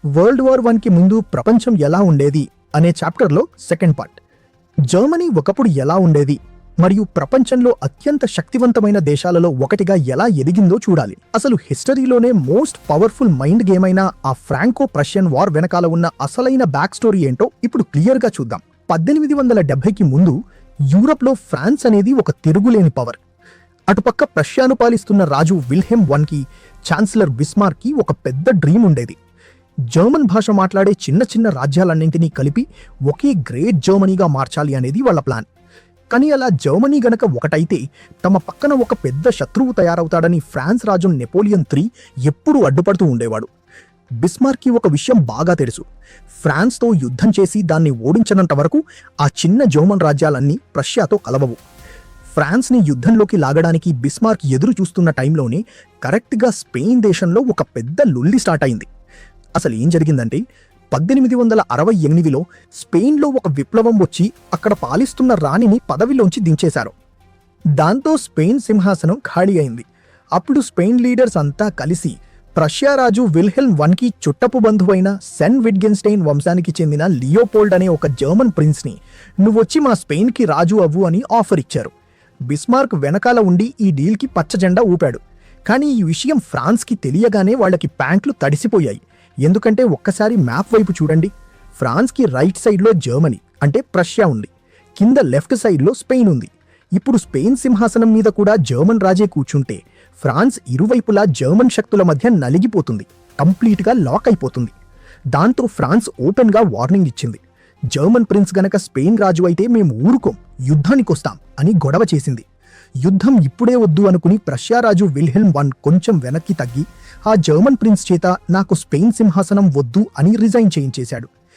World war 1కి ముందు ప్రపంచం ఎలా ఉండేది అనే చాప్టర్లో సెకండ్ పార్ట్. జర్మనీ ఒకప్పుడు ఎలా ఉండేది మరియు ప్రపంచంలో అత్యంత శక్తివంతమైన దేశాలలో ఒకటిగా ఎలా ఎదిగిందో చూడాలి. అసలు హిస్టరీలోనే మోస్ట్ పవర్ఫుల్ మైండ్ గేమ్ అయిన ఆ ఫ్రాంకో ప్రషియన్ వార్ వెనకాల ఉన్న అసలైన బ్యాక్ స్టోరీ ఏంటో ఇప్పుడు క్లియర్గా చూద్దాం. 1870కి ముందు యూరప్లో ఫ్రాన్స్ అనేది ఒక తిరుగులేని పవర్. అటుపక్క ప్రష్యాను పాలిస్తున్న రాజు విల్హెమ్ వన్కి, ఛాన్సలర్ బిస్మార్క్కి ఒక పెద్ద డ్రీమ్ ఉండేది. జర్మన్ భాష మాట్లాడే చిన్న చిన్న రాజ్యాలన్నింటినీ కలిపి ఒకే గ్రేట్ జర్మనీగా మార్చాలి అనేది వాళ్ళ ప్లాన్. కానీ అలా జర్మనీ గనక ఒకటైతే తమ పక్కన ఒక పెద్ద శత్రువు తయారవుతాడని ఫ్రాన్స్ రాజు నెపోలియన్ III ఎప్పుడూ అడ్డుపడుతూ ఉండేవాడు. బిస్మార్క్కి ఒక విషయం బాగా తెలుసు. ఫ్రాన్స్తో యుద్ధం చేసి దాన్ని ఓడించనంత వరకు ఆ చిన్న జర్మన్ రాజ్యాలన్నీ ప్రష్యాతో కలవవు. ఫ్రాన్స్ని యుద్ధంలోకి లాగడానికి బిస్మార్క్ ఎదురు చూస్తున్న టైంలోనే కరెక్ట్గా స్పెయిన్ దేశంలో ఒక పెద్ద లొల్లి స్టార్ట్ అయింది. అసలు ఏం జరిగిందంటే 1868లో స్పెయిన్లో ఒక విప్లవం వచ్చి అక్కడ పాలిస్తున్న రాణిని పదవిలోంచి దించేశారు. దాంతో స్పెయిన్ సింహాసనం ఖాళీ అయింది. అప్పుడు స్పెయిన్ లీడర్స్ అంతా కలిసి ప్రష్యా రాజు విల్హెల్మ్ వన్కి చుట్టపు బంధువైన సెన్ విట్గెన్స్టైన్ వంశానికి చెందిన లియోపోల్డ్ అనే ఒక జర్మన్ ప్రిన్స్ని నువ్వొచ్చి మా స్పెయిన్కి రాజు అవ్వు అని ఆఫర్ ఇచ్చారు. బిస్మార్క్ వెనకాల ఉండి ఈ డీల్కి పచ్చజెండా ఊపాడు. కానీ ఈ విషయం ఫ్రాన్స్కి తెలియగానే వాళ్ళకి ప్యాంట్లు తడిసిపోయాయి. ఎందుకంటే ఒక్కసారి మ్యాప్ వైపు చూడండి. ఫ్రాన్స్కి రైట్ సైడ్లో జర్మనీ అంటే ప్రష్యా ఉంది, కింద లెఫ్ట్ సైడ్లో స్పెయిన్ ఉంది. ఇప్పుడు స్పెయిన్ సింహాసనం మీద కూడా జర్మన్ రాజే కూర్చుంటే ఫ్రాన్స్ ఇరువైపులా జర్మన్ శక్తుల మధ్య నలిగిపోతుంది, కంప్లీట్గా లాక్ అయిపోతుంది. దాంతో ఫ్రాన్స్ ఓపెన్గా వార్నింగ్ ఇచ్చింది. జర్మన్ ప్రిన్స్ గనక స్పెయిన్ రాజు అయితే మేము ఊరుకోం, యుద్ధానికొస్తాం అని గొడవ చేసింది. యుద్ధం ఇప్పుడే వద్దు అనుకుని ప్రష్యా రాజు విల్హెల్మ్ వన్ కొంచెం వెనక్కి తగ్గి ఆ జర్మన్ ప్రిన్స్ చేత నాకు స్పెయిన్ సింహాసనం వద్దు అని రిజైన్ చేయించేశాడు.